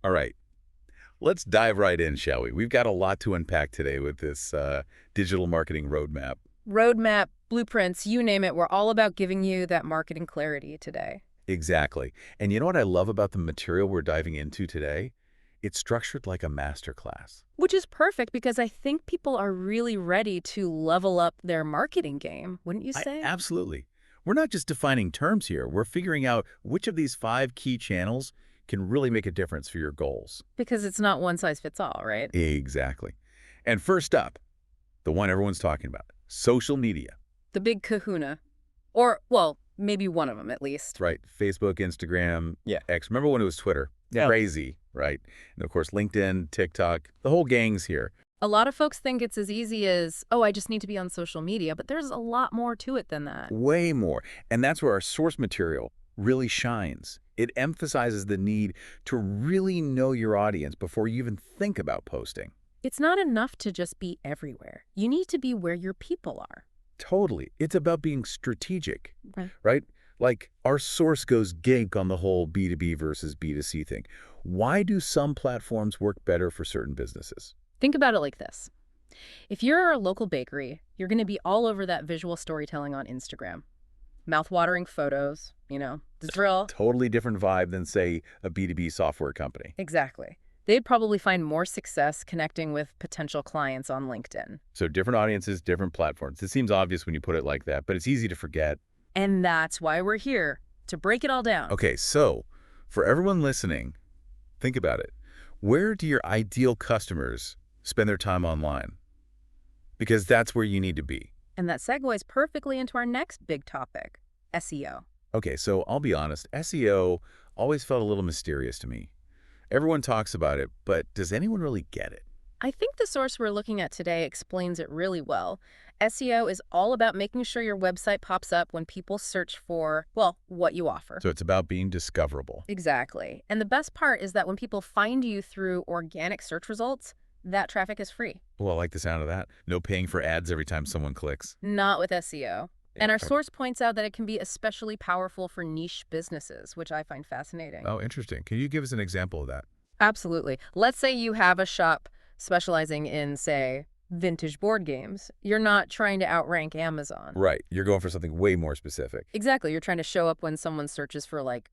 All right, let's dive right in, shall we? We've got a lot to unpack today with this digital marketing roadmap. Roadmap, blueprints, you name it, we're all about giving you that marketing clarity today. Exactly. And you know what I love about the material we're diving into today? It's structured like a master class. Which is perfect because I think people are really ready to level up their marketing game, wouldn't you say? Absolutely. We're not just defining terms here. We're figuring out which of these 5 key channels can really make a difference for your goals. Because it's not one size fits all, right? Exactly. And first up, the one everyone's talking about, social media. The big kahuna. Or, well, maybe one of them at least. Right. Facebook, Instagram, Yeah. X. Remember when it was Twitter? Yeah. Crazy, right? And of course, LinkedIn, TikTok, the whole gang's here. A lot of folks think it's as easy as, oh, I just need to be on social media, but there's a lot more to it than that. Way more. And that's where our source material really shines. It emphasizes the need to really know your audience before you even think about posting. It's not enough to just be everywhere. You need to be where your people are. Totally. It's about being strategic, Right. right? Like our source goes gink on the whole B2B versus B2C thing. Why do some platforms work better for certain businesses? Think about it like this. If you're a local bakery, you're going to be all over that visual storytelling on Instagram. Mouth-watering photos, the drill. Totally different vibe than, say, a B2B software company. Exactly. They'd probably find more success connecting with potential clients on LinkedIn. So different audiences, different platforms. It seems obvious when you put it like that, but it's easy to forget. And that's why we're here, to break it all down. Okay, so for everyone listening, think about it. Where do your ideal customers spend their time online? Because that's where you need to be. And that segues perfectly into our next big topic, SEO. Okay, so I'll be honest, SEO always felt a little mysterious to me. Everyone talks about it, but does anyone really get it? I think the source we're looking at today explains it really well. SEO is all about making sure your website pops up when people search for, well, what you offer. So it's about being discoverable. Exactly. And the best part is that when people find you through organic search results, that traffic is free. Well, I like the sound of that. No paying for ads every time someone clicks. Not with SEO. And our Yeah. source points out that it can be especially powerful for niche businesses, which I find fascinating. Oh, interesting. Can you give us an example of that? Absolutely. Let's say you have a shop specializing in, say, vintage board games. You're not trying to outrank Amazon. Right. You're going for something way more specific. Exactly. You're trying to show up when someone searches for, like,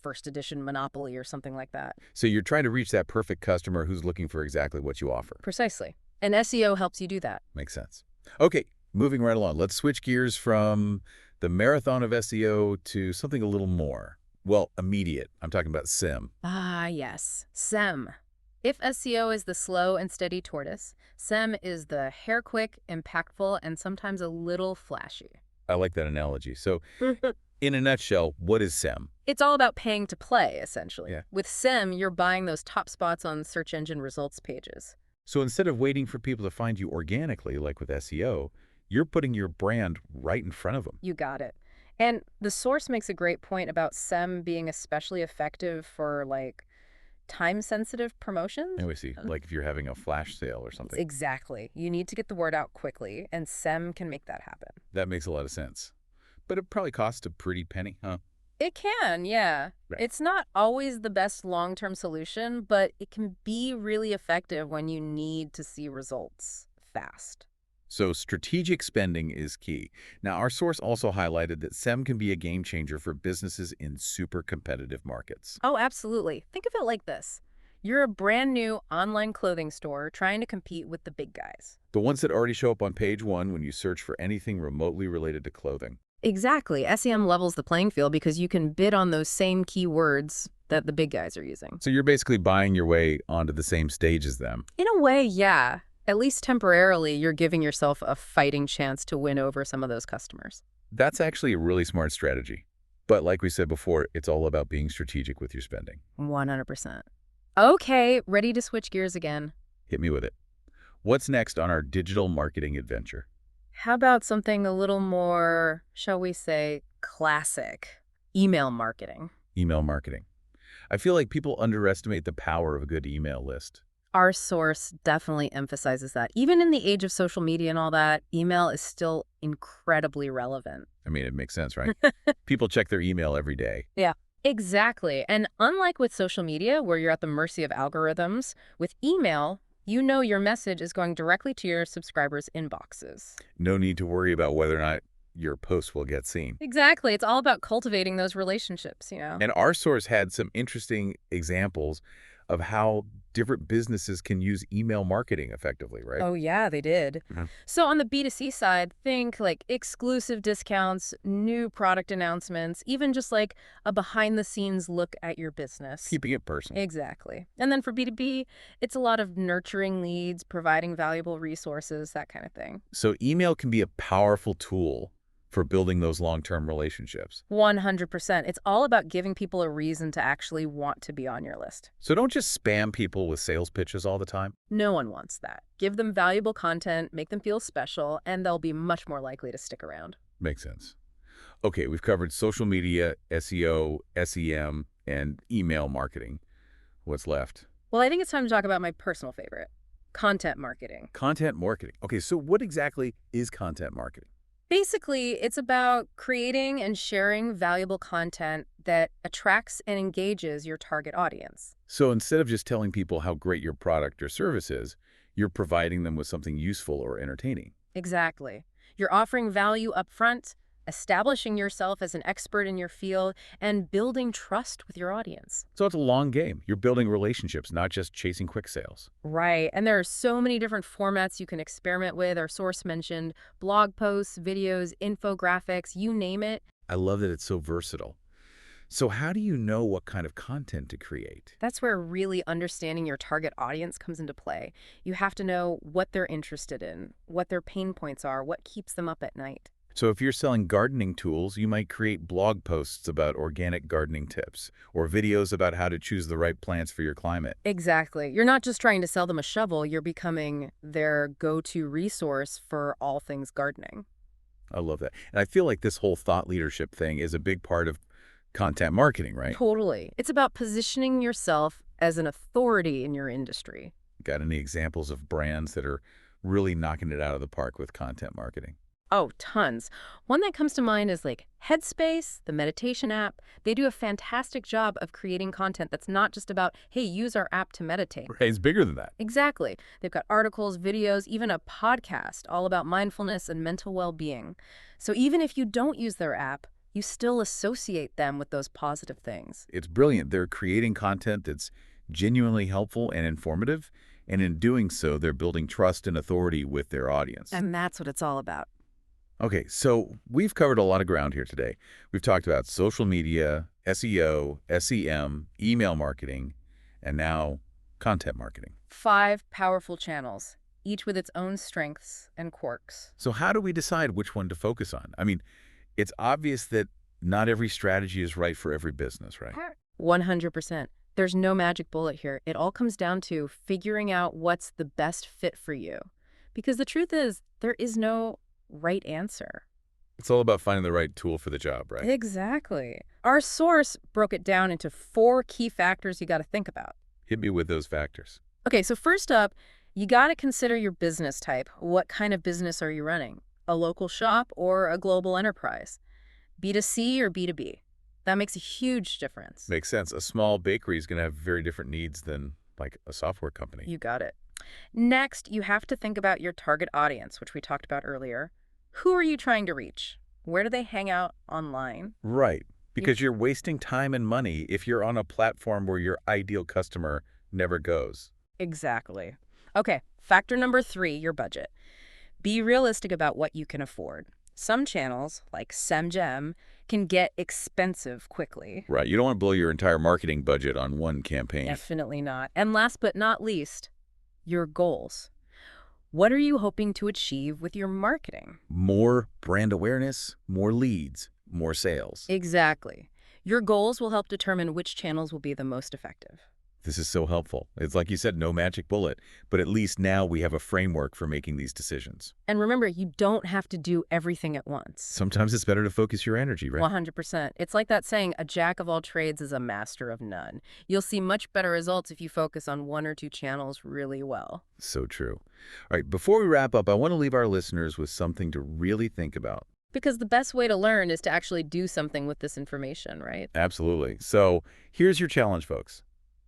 first edition Monopoly or something like that. So you're trying to reach that perfect customer who's looking for exactly what you offer. Precisely. And SEO helps you do that. Makes sense. Okay, moving right along. Let's switch gears from the marathon of SEO to something a little more, well, immediate. I'm talking about SIM. Ah, yes. SEM. If SEO is the slow and steady tortoise, SEM is the hair-quick, impactful, and sometimes a little flashy. I like that analogy. So in a nutshell, what is SIM? It's all about paying to play, essentially. Yeah. With SEM, you're buying those top spots on search engine results pages. So instead of waiting for people to find you organically, like with SEO, you're putting your brand right in front of them. You got it. And the source makes a great point about SEM being especially effective for, like, time-sensitive promotions. Now we see, like if you're having a flash sale or something. Exactly. You need to get the word out quickly, and SEM can make that happen. That makes a lot of sense. But it probably costs a pretty penny, huh? It can, yeah. Right. It's not always the best long-term solution, but it can be really effective when you need to see results fast. So strategic spending is key. Now, our source also highlighted that SEM can be a game changer for businesses in super competitive markets. Oh, absolutely. Think of it like this. You're a brand new online clothing store trying to compete with the big guys. The ones that already show up on page one when you search for anything remotely related to clothing. Exactly. SEM levels the playing field because you can bid on those same keywords that the big guys are using. So you're basically buying your way onto the same stage as them. In a way, yeah. At least temporarily, you're giving yourself a fighting chance to win over some of those customers. That's actually a really smart strategy. But like we said before, it's all about being strategic with your spending. 100%. Okay, ready to switch gears again. Hit me with it. What's next on our digital marketing adventure? How about something a little more, shall we say, classic? Email marketing. Email marketing. I feel like people underestimate the power of a good email list. Our source definitely emphasizes that. Even in the age of social media and all that, email is still incredibly relevant. I mean, it makes sense, right? People check their email every day. Yeah. Exactly. And unlike with social media, where you're at the mercy of algorithms, with email, you know your message is going directly to your subscribers' inboxes. No need to worry about whether or not your post will get seen. Exactly. It's all about cultivating those relationships. And our source had some interesting examples of how different businesses can use email marketing effectively, right? Oh, yeah, they did. Mhm. So on the B2C side, think like exclusive discounts, new product announcements, even just like a behind the scenes look at your business. Keeping it personal. Exactly. And then for B2B, it's a lot of nurturing leads, providing valuable resources, that kind of thing. So email can be a powerful tool for building those long-term relationships. 100%. It's all about giving people a reason to actually want to be on your list. So don't just spam people with sales pitches all the time. No one wants that. Give them valuable content, make them feel special, and they'll be much more likely to stick around. Makes sense. Okay, we've covered social media, SEO, SEM, and email marketing. What's left? Well, I think it's time to talk about my personal favorite, content marketing. Content marketing. Okay, so what exactly is content marketing? Basically, it's about creating and sharing valuable content that attracts and engages your target audience. So instead of just telling people how great your product or service is, you're providing them with something useful or entertaining. Exactly. You're offering value up front, establishing yourself as an expert in your field, and building trust with your audience. So it's a long game. You're building relationships, not just chasing quick sales. Right. And there are so many different formats you can experiment with. Our source mentioned blog posts, videos, infographics, you name it. I love that it's so versatile. So how do you know what kind of content to create? That's where really understanding your target audience comes into play. You have to know what they're interested in, what their pain points are, what keeps them up at night. So if you're selling gardening tools, you might create blog posts about organic gardening tips or videos about how to choose the right plants for your climate. Exactly. You're not just trying to sell them a shovel, you're becoming their go-to resource for all things gardening. I love that. And I feel like this whole thought leadership thing is a big part of content marketing, right? Totally. It's about positioning yourself as an authority in your industry. Got any examples of brands that are really knocking it out of the park with content marketing? Oh, tons. One that comes to mind is like Headspace, the meditation app. They do a fantastic job of creating content that's not just about, hey, use our app to meditate. Right, it's bigger than that. Exactly. They've got articles, videos, even a podcast all about mindfulness and mental well-being. So even if you don't use their app, you still associate them with those positive things. It's brilliant. They're creating content that's genuinely helpful and informative, and in doing so, they're building trust and authority with their audience. And that's what it's all about. Okay, so we've covered a lot of ground here today. We've talked about social media, SEO, SEM, email marketing, and now content marketing. 5 powerful channels, each with its own strengths and quirks. So how do we decide which one to focus on? I mean, it's obvious that not every strategy is right for every business, right? 100%. There's no magic bullet here. It all comes down to figuring out what's the best fit for you. Because the truth is, there is no right answer. It's all about finding the right tool for the job, right? Exactly. Our source broke it down into 4 key factors you got to think about. Hit me with those factors. Okay, so first up, you got to consider your business type. What kind of business are you running? A local shop or a global enterprise? B2C or B2B? That makes a huge difference. Makes sense. A small bakery is going to have very different needs than like a software company. You got it. Next, you have to think about your target audience, which we talked about earlier. Who are you trying to reach? Where do they hang out online? Right. Because you're wasting time and money if you're on a platform where your ideal customer never goes. Exactly. Okay, factor number 3, your budget. Be realistic about what you can afford. Some channels, like SEMGEM, can get expensive quickly. Right. You don't want to blow your entire marketing budget on one campaign. Definitely not. And last but not least, your goals. What are you hoping to achieve with your marketing? More brand awareness, more leads, more sales. Exactly. Your goals will help determine which channels will be the most effective. This is so helpful. It's like you said, no magic bullet, but at least now we have a framework for making these decisions. And remember, you don't have to do everything at once. Sometimes it's better to focus your energy, right? 100%. It's like that saying, a jack of all trades is a master of none. You'll see much better results if you focus on 1 or 2 channels really well. So true. All right, before we wrap up, I want to leave our listeners with something to really think about. Because the best way to learn is to actually do something with this information, right? Absolutely. So here's your challenge, folks.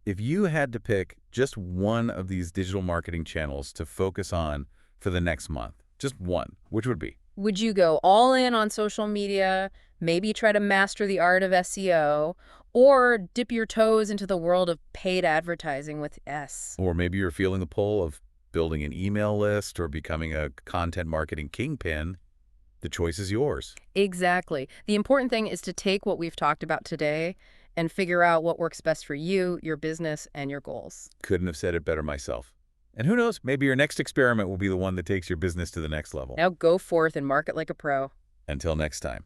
If you had to pick just one of these digital marketing channels to focus on for the next month, just one, which would be? Would you go all in on social media, maybe try to master the art of SEO, or dip your toes into the world of paid advertising with S? Or maybe you're feeling the pull of building an email list or becoming a content marketing kingpin. The choice is yours. Exactly. The important thing is to take what we've talked about today and figure out what works best for you, your business, and your goals. Couldn't have said it better myself. And who knows, maybe your next experiment will be the one that takes your business to the next level. Now go forth and market like a pro. Until next time.